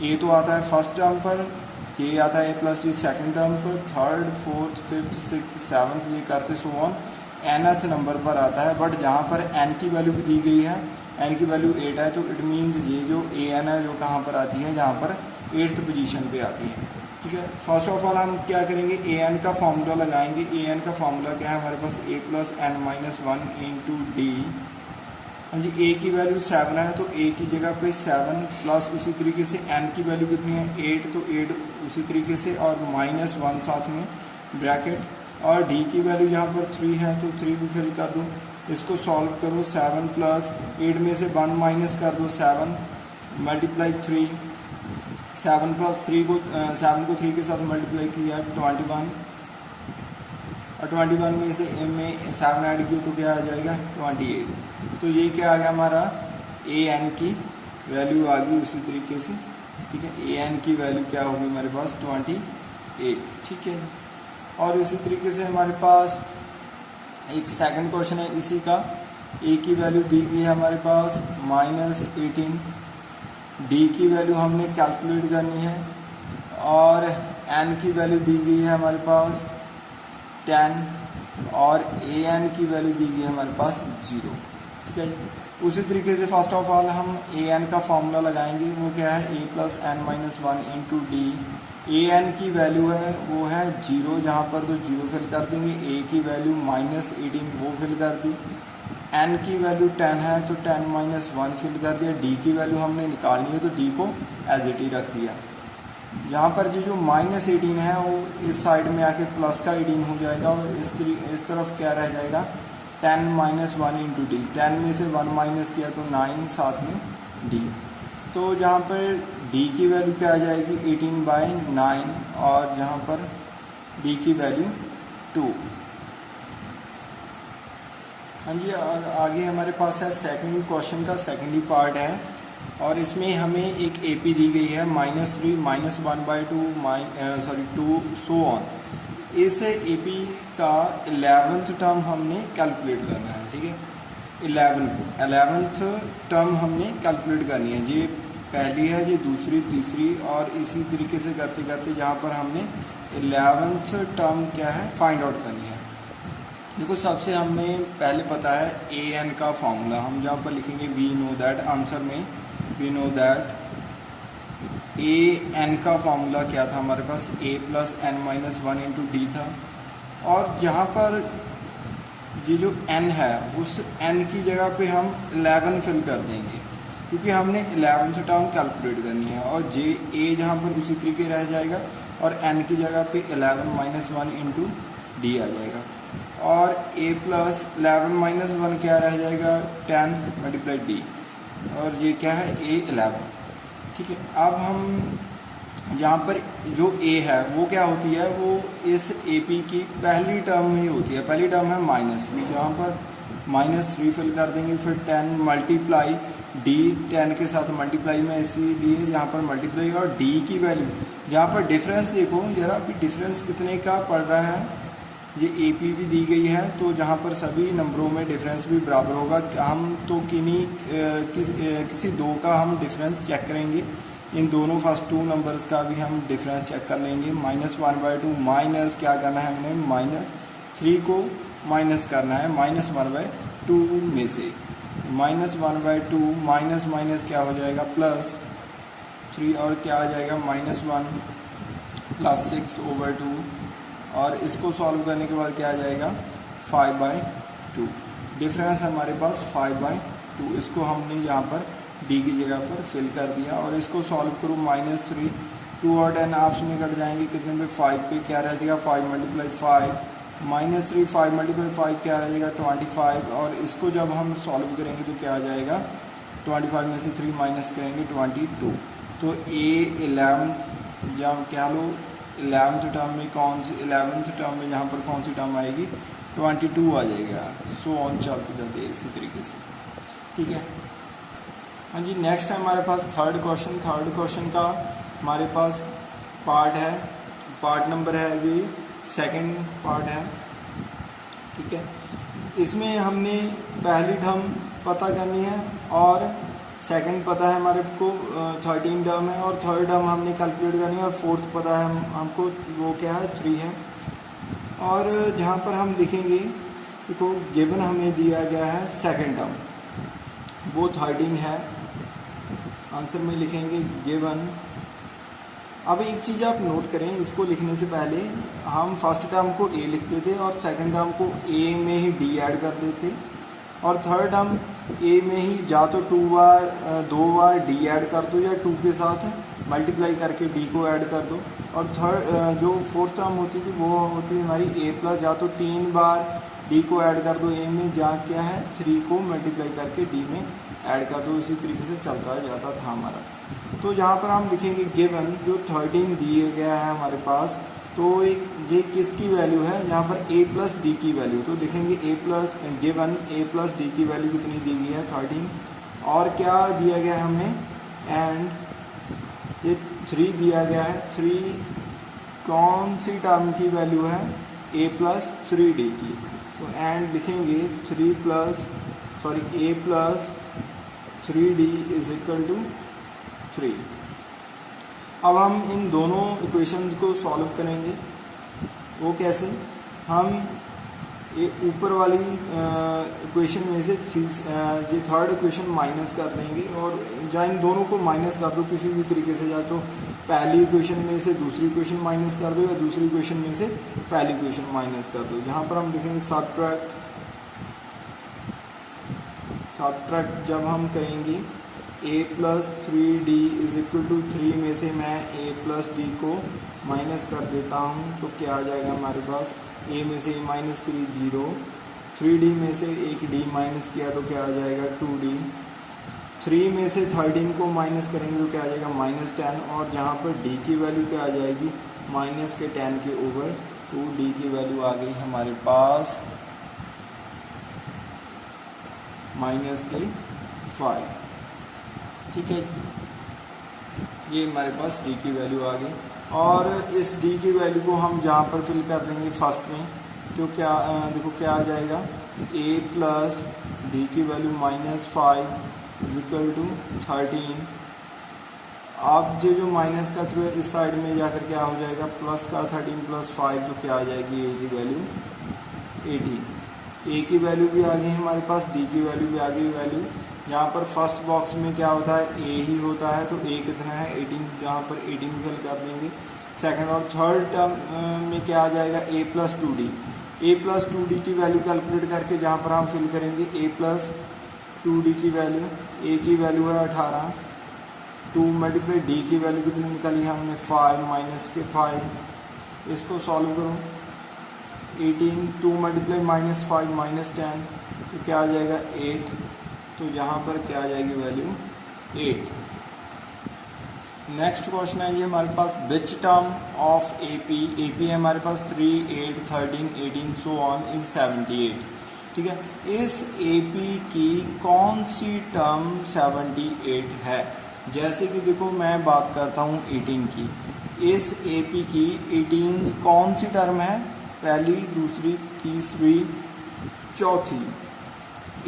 A: a तो आता है फर्स्ट टर्म पर, ये आता है a plus D second term पर, third fourth fifth sixth seventh ये करते सो ऑन nth नंबर पर आता है। बट जहाँ पर n की वैल्यू भी दी गई है, n की वैल्यू 8 है, तो इट मीन्स ये जो an है जो कहाँ पर आती है, जहाँ पर 8th पोजीशन पे आती है, ठीक है। फर्स्ट ऑफ ऑल हम क्या करेंगे, an का फार्मूला लगाएंगे। an का फार्मूला क्या है हमारे पास, a plus n minus 1 into D. हाँ जी, a की वैल्यू 7 है, तो a की जगह पे 7 प्लस उसी तरीके से n की वैल्यू कितनी है 8, तो 8 उसी तरीके से, और माइनस 1 साथ में ब्रैकेट, और d की वैल्यू यहाँ पर 3 है तो 3 भी फिल कर दो। इसको सॉल्व करो, 7 प्लस 8 में से 1 माइनस कर दो, 7 मल्टीप्लाई 3, 7 प्लस 3 को 7 को 3 के साथ मल्टीप्लाई किया 21, और 21 में से m में 7 ऐड किए तो क्या आ जाएगा 28। तो ये क्या आ गया हमारा ए एन की वैल्यू आ गई उसी तरीके से, ठीक है। ए एन की वैल्यू क्या होगी हमारे पास 28, ठीक है। और इसी तरीके से हमारे पास एक सेकंड क्वेश्चन है इसी का। ए की वैल्यू दी गई है हमारे पास -18, डी की वैल्यू हमने कैलकुलेट करनी है और एन की वैल्यू दी गई है हमारे पास 10 और ए एन की वैल्यू दी गई है हमारे पास 0, ठीक है। उसी तरीके से फर्स्ट ऑफ ऑल हम ए एन का फॉर्मूला लगाएंगे, वो क्या है a + n-1 into D. A N की वैल्यू है वो है 0, जहाँ पर तो 0 फिल कर देंगे, ए की वैल्यू -18 वो फिल कर दी, एन की वैल्यू 10 है तो 10-1 फिल कर दिया, डी की वैल्यू हमने निकालनी है तो डी को एज इट ही रख दिया। यहाँ पर जो -18 है वो इस साइड में आके प्लस का 18 हो जाएगा और इस तरफ क्या रह जाएगा 10-1 इंटू डी। 10 में से 1 माइनस किया तो 9, साथ में डी। तो जहाँ पर डी की वैल्यू क्या आ जाएगी 18/9 और जहाँ पर डी की वैल्यू 2। हाँ जी, आगे हमारे पास है सेकंड क्वेश्चन का सेकेंडरी पार्ट है और इसमें हमें एक एपी दी गई है -3, -1/2 2 सो ऑन। इस एपी का 11th टर्म हमने कैलकुलेट करना है, ठीक है। 11th टर्म हमने कैलकुलेट करनी है। ये पहली है, ये दूसरी, तीसरी और इसी तरीके से करते करते जहाँ पर हमने 11th टर्म क्या है फाइंड आउट करनी है। देखो सबसे हमें पहले पता है ए एन का फॉर्मूला, हम जहाँ पर लिखेंगे वी नो दैट, आंसर में we know that A N का फॉर्मूला क्या था हमारे पास a + n-1 इंटू डी था। और जहाँ पर ये जो n है उस n की जगह पे हम 11 फिल कर देंगे क्योंकि हमने 11th टर्म कैलकुलेट करनी है और जे ए जहाँ पर उसी तरीके रह जाएगा और n की जगह पे 11-1 इंटू डी आ जाएगा और a + 11-1 क्या रह जाएगा 10 × d और ये क्या है a11, ठीक है। अब हम यहाँ पर जो a है वो क्या होती है, वो इस AP की पहली टर्म में ही होती है। पहली टर्म है -3, जहाँ पर -3 फिल कर देंगे, फिर 10 मल्टीप्लाई d, 10 के साथ मल्टीप्लाई में इसीलिए यहाँ पर मल्टीप्लाई, और d की वैल्यू जहाँ पर डिफरेंस देखो जरा, अभी डिफरेंस कितने का पड़ रहा है, ये AP भी दी गई है तो जहाँ पर सभी नंबरों में डिफरेंस भी बराबर होगा। हम तो किसी दो का हम डिफरेंस चेक करेंगे, इन दोनों फर्स्ट 2 नंबर्स का भी हम डिफरेंस चेक कर लेंगे। -1/2 माइनस क्या करना है हमने -3 को माइनस करना है -1/2 में से, -1/2 माइनस क्या हो जाएगा +3 और क्या आ जाएगा -1 + 6/2 और इसको सॉल्व करने के बाद क्या आ जाएगा 5/2। डिफरेंस हमारे पास 5/2, इसको हमने यहाँ पर d की जगह पर फिल कर दिया और इसको सॉल्व करो -3, 2 और 10 आपस में कट जाएंगे, कितने पे 5 पे क्या रह जाएगा 5 × 5 -3, 5 × 5 क्या रह जाएगा 25 और इसको जब हम सॉल्व करेंगे तो क्या आ जाएगा 25 में से 3 माइनस करेंगे 22। तो a11 जब क्या लो 11th टर्म में जहाँ पर कौन सी टर्म आएगी 22 आ जाएगा, सो ऑन चलते चलते इसी तरीके से, ठीक है। हाँ जी, नेक्स्ट है हमारे पास थर्ड क्वेश्चन का हमारे पास पार्ट है, पार्ट नंबर है ये सेकंड पार्ट है, ठीक है। इसमें हमने पहली टर्म पता करनी है और सेकंड पता है हमारे को 13 टर्म है और थर्ड टर्म हमने कैलकुलेट करनी है और फोर्थ पता है हमको वो क्या है 3 है। और जहाँ पर हम लिखेंगे देखो गिवन हमें दिया गया है सेकंड टर्म, वो 13 है, आंसर में लिखेंगे गिवन। अब एक चीज़ आप नोट करें, इसको लिखने से पहले हम फर्स्ट टर्म को a लिखते थे और सेकंड टर्म को a में ही d ऐड कर देते और थर्ड टर्म a में ही जा तो 2 बार d ऐड कर दो या 2 के साथ मल्टीप्लाई करके d को ऐड कर दो और थर्ड जो फोर्थ टर्म होती थी वो होती है हमारी a+ जा तो 3 बार d को ऐड कर दो a में, जा क्या है 3 को मल्टीप्लाई करके d में ऐड कर दो, इसी तरीके से चलता जाता था हमारा। तो यहाँ पर हम लिखेंगे गिवन जो 13 दिया गया है हमारे पास, तो ये किसकी वैल्यू है, यहाँ पर a प्लस डी की वैल्यू। तो देखेंगे a plus given a plus D की वैल्यू कितनी दी गई है 13, और क्या दिया गया है हमें, एंड ये 3 दिया गया है। 3 कौन सी टर्म की वैल्यू है, a प्लस 3d की। तो एंड लिखेंगे a plus 3d is equal to 3। अब हम इन दोनों इक्वेशंस को सॉल्व करेंगे। वो कैसे, हम ऊपर वाली इक्वेशन में से ये थर्ड इक्वेशन माइनस कर देंगे, और जहाँ इन दोनों को माइनस कर दो किसी भी तरीके से, या तो पहली इक्वेशन में से दूसरी इक्वेशन माइनस कर दो, या दूसरी इक्वेशन में से पहली इक्वेशन माइनस कर दो। जहाँ पर हम लिखेंगे सब्ट्रैक्ट जब हम करेंगे a plus 3d is equal to 3 में से मैं a प्लस d को माइनस कर देता हूँ, तो क्या आ जाएगा हमारे पास, a में से a माइनस करी 0, 3d में से एक d माइनस किया तो क्या आ जाएगा 2d, 3 में से 13 को माइनस करेंगे तो क्या आ जाएगा -10, और जहाँ पर d की वैल्यू क्या आ जाएगी, माइनस के 10 के ओवर 2d की वैल्यू आ गई हमारे पास -5। ठीक है, ये हमारे पास d की वैल्यू आ गई, और इस d की वैल्यू को हम जहाँ पर फिल कर देंगे फर्स्ट में, तो क्या देखो क्या आ जाएगा, a प्लस डी की वैल्यू -5 इज इक्वल टू 13। अब जो माइनस का थ्रू है इस साइड में जाकर क्या हो जाएगा, प्लस का 13 प्लस 5, तो क्या आ जाएगी a की वैल्यू 18। a की वैल्यू भी आ गई हमारे पास, d की वैल्यू भी आ गई। वैल्यू यहाँ पर फर्स्ट बॉक्स में क्या होता है, a ही होता है, तो a कितना है 18, जहाँ पर 18 फिल कर देंगे। सेकंड और थर्ड टर्म में क्या आ जाएगा, a plus 2d। a plus 2d की वैल्यू कैलकुलेट करके जहाँ पर हम फिल करेंगे a प्लस 2d की वैल्यू, a की वैल्यू है 18, 2 मल्टीप्लाई d की वैल्यू कितनी निकाली हमने 5 माइनस के 5। इसको सॉल्व करो, 18 2 मल्टीप्लाई -5 -10, तो क्या आ जाएगा 8। तो यहाँ पर क्या आ जाएगी वैल्यू 8। नेक्स्ट क्वेश्चन है ये हमारे पास, विच टर्म ऑफ AP है हमारे पास 3 8 13 18 सो ऑन इन 78। ठीक है, इस AP की कौन सी टर्म 78 है। जैसे कि देखो मैं बात करता हूँ 18 की, इस AP की 18 कौन सी टर्म है, पहली दूसरी तीसरी चौथी।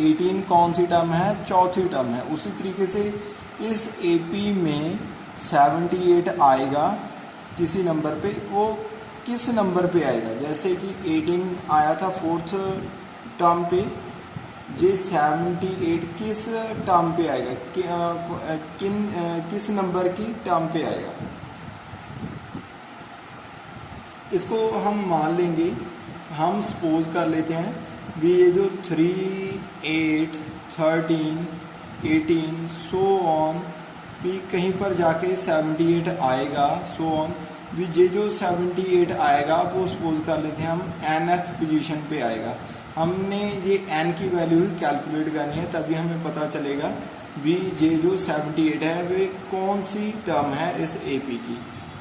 A: 18 कौन सी टर्म है, चौथी टर्म है। उसी तरीके से इस AP में 78 आएगा किसी नंबर पे, वो किस नंबर पे आएगा, जैसे कि 18 आया था फोर्थ टर्म पे, ये 78 किस टर्म पे आएगा, किस नंबर की टर्म पे आएगा। इसको हम मान लेंगे, हम सपोज कर लेते हैं भी ये जो 3 8 13 18 सो ऑन भी कहीं पर जाके 78 आएगा, सो ऑन भी ये जो 78 आएगा वो सपोज कर लेते हैं हम nth पोजीशन पे आएगा। हमने ये n की वैल्यू ही कैलकुलेट करनी है, तभी हमें पता चलेगा भी ये जो 78 है वे कौन सी टर्म है इस AP की।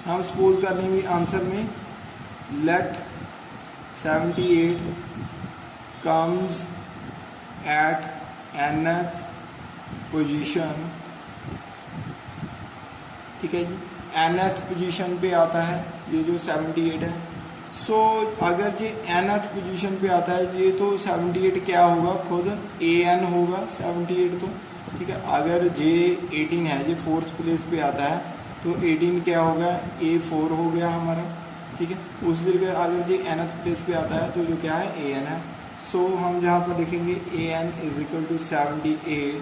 A: हम सपोज कर लेंगे आंसर में, let 78 comes at nth position. ठीक है जी, nth पोजीशन पे आता है ये जो 78 है। सो अगर ये nth पोजीशन पे आता है ये तो 78 क्या होगा, खुद an होगा 78 तो। ठीक है, अगर जे 18 है, ये फोर्थ प्लेस पे आता है, तो 18 क्या होगा, A4 हो गया हमारा। ठीक है, उस तरीके अगर ये nth प्लेस पे आता है तो जो क्या है an है। सो हम जहाँ पर लिखेंगे an इज इक्वल टू 78,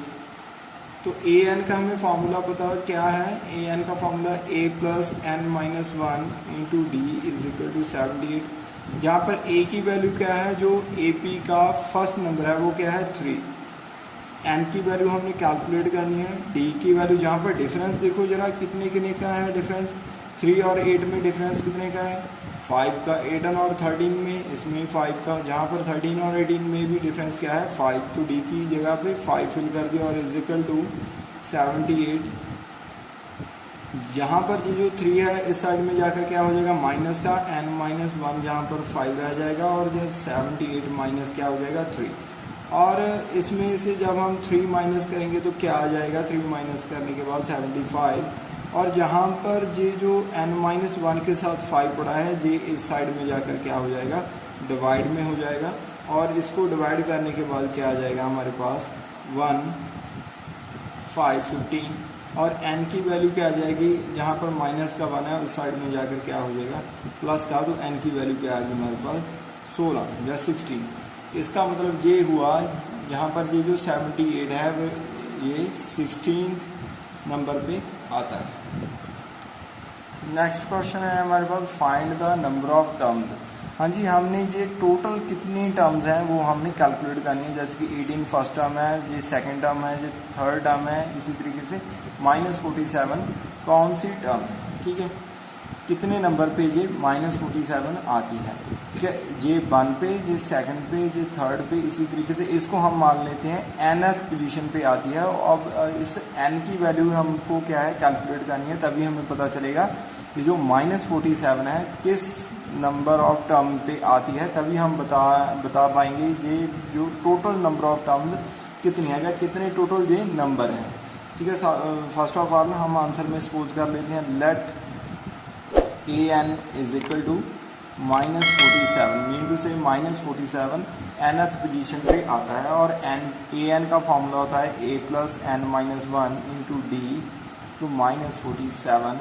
A: तो an का हमें फार्मूला पता क्या है, an का formula a plus n minus 1 into D is equal to 78। जहाँ पर a की वैल्यू क्या है, जो AP का फर्स्ट नंबर है वो क्या है 3, n की वैल्यू हमने कैलकुलेट करनी है, d की वैल्यू जहाँ पर डिफरेंस देखो जरा कितने कितने का है डिफरेंस, 3 और 8 में डिफरेंस कितने का है 5 का, 8 और 13 में इसमें 5 का, जहाँ पर 13 और 18 में भी डिफरेंस क्या है 5, तो d की जगह पे 5 फिल कर दिया और इज इक्वल टू 78। यहाँ पर जो 3 है इस साइड में जाकर क्या हो जाएगा माइनस का n माइनस 1, जहाँ पर 5 रह जाएगा, और जो 78 माइनस क्या हो जाएगा 3, और इसमें से जब हम 3 माइनस करेंगे तो क्या आ जाएगा, 3 माइनस करने के बाद 75, और जहाँ पर ये जो n माइनस 1 के साथ 5 पड़ा है ये इस साइड में जाकर क्या हो जाएगा डिवाइड में हो जाएगा, और इसको डिवाइड करने के बाद क्या आ जाएगा हमारे पास 1 5 15, और n की वैल्यू क्या आ जाएगी, जहाँ पर माइनस का 1 है उस साइड में जाकर क्या हो जाएगा प्लस का, तो n की वैल्यू क्या आ गई हमारे पास 16 या 16। इसका मतलब ये हुआ यहाँ पर ये जो 78 है वो ये 16 नंबर पे आता है। नेक्स्ट क्वेश्चन है हमारे पास find the number of terms. हाँ जी, हमने ये टोटल कितनी टर्म्स हैं वो हमने कैलकुलेट करनी है, जैसे कि 18 फर्स्ट टर्म है, ये सेकंड टर्म है, ये थर्ड टर्म है, इसी तरीके से -47 कौन सी टर्म है, ठीक है, कितने नंबर पे ये -47 आती है, ठीक है, ये 1 पे, ये सेकंड पे, ये थर्ड पे, इसी तरीके से इसको हम मान लेते हैं nth पोजीशन पे आती है। अब इस n की वैल्यू हमको क्या है कैलकुलेट करनी है, तभी हमें पता चलेगा कि जो -47 है किस नंबर ऑफ टर्म पे आती है, तभी हम बता पाएंगे ये जो टोटल नंबर ऑफ टर्म्स कितनी है, या कितने टोटल ये नंबर हैं, ठीक है। फर्स्ट ऑफ ऑल हम आंसर में सपोज कर लेते हैं let an is equal to -47, mean to से -47 nth पोजीशन पे आता है, और an का फॉर्मूला होता है a plus n minus 1 into d to -47,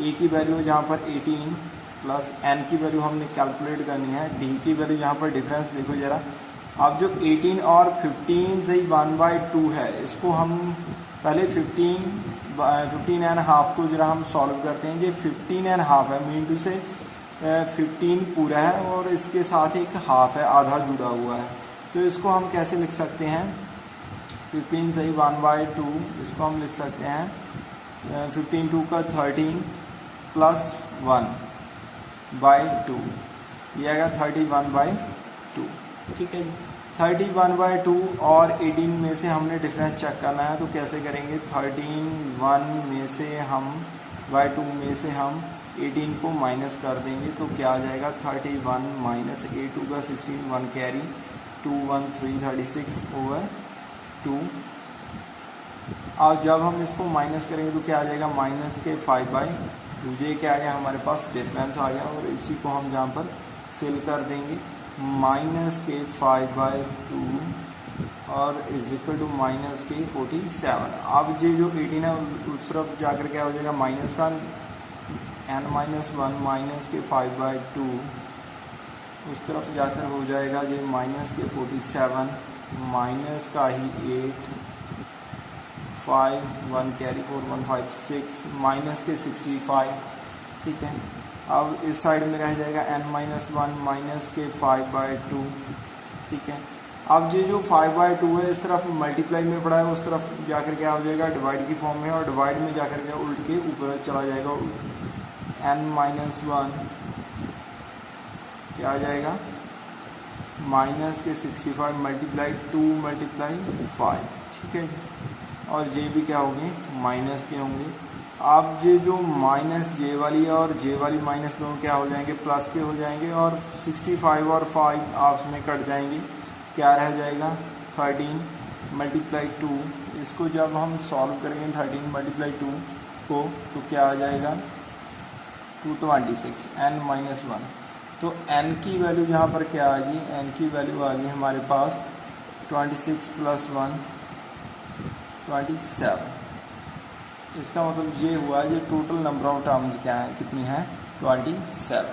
A: a की वैल्यू है जहाँ पर 18 प्लस n की वैल्यू हमने कैलकुलेट करनी है, d की वैल्यू यहाँ पर डिफरेंस देखो ज़रा। अब जो 18 और 15 से ही 1/2 है, इसको हम पहले 15 एंड हाफ को जरा हम सॉल्व करते हैं। ये 15 एंड हाफ है, मीन टू से 15 पूरा है और इसके साथ एक हाफ है, आधा जुड़ा हुआ है, तो इसको हम कैसे लिख सकते हैं, 15 से ही 1/2, इसको हम लिख सकते हैं 15 2 का 13 प्लस 1/2, ये आएगा 31/2, ठीक है जी। 31/2 और 18 में से हमने डिफरेंस चेक करना है, तो कैसे करेंगे, 13 में से हम 2 में से हम 18 को माइनस कर देंगे, तो क्या आ जाएगा 31 माइनस 8 2 का 16, 1 कैरी 2 1 3 36/2। और जब हम इसको माइनस करेंगे तो क्या आ जाएगा माइनस के 5/2, ये क्या आ गया हमारे पास डिफरेंस आ गया, और इसी को हम जहाँ पर फिल कर देंगे माइनस के 5/2 और इज इक्वल टू माइनस के 47। अब ये जो 18 है उस तरफ जाकर क्या हो जाएगा माइनस का n-1 माइनस के 5/2, उस तरफ जाकर हो जाएगा ये माइनस के 47 माइनस का ही 8 5 1 कैरी 4 1 5 6 माइनस के 65, ठीक है। अब इस साइड में रह जाएगा n-1 माइनस के 5/2, ठीक है। अब ये जो 5/2 है इस तरफ मल्टीप्लाई में पड़ा है, उस तरफ जाकर क्या हो जाएगा डिवाइड की फॉर्म में, और डिवाइड में जाकर के उल्ट के ऊपर चला जाएगा, n-1 क्या आ जाएगा माइनस के 65 मल्टीप्लाई 2 मल्टीप्लाई 5, ठीक है, और ये भी क्या होंगे माइनस के होंगे। अब ये जो माइनस जे वाली और जे वाली माइनस दोनों क्या हो जाएंगे प्लस के हो जाएंगे, और 65 और 5 आपस में कट जाएंगे, क्या रह जाएगा 13 मल्टीप्लाई 2, इसको जब हम सॉल्व करेंगे 13 मल्टीप्लाई 2 को तो क्या आ जाएगा 226 n-1, तो n की वैल्यू यहाँ पर क्या आ गई, n की वैल्यू आ गई हमारे पास 26 प्लस 1 27। इसका मतलब ये हुआ ये टोटल नंबर ऑफ टर्म्स क्या है कितनी है 27।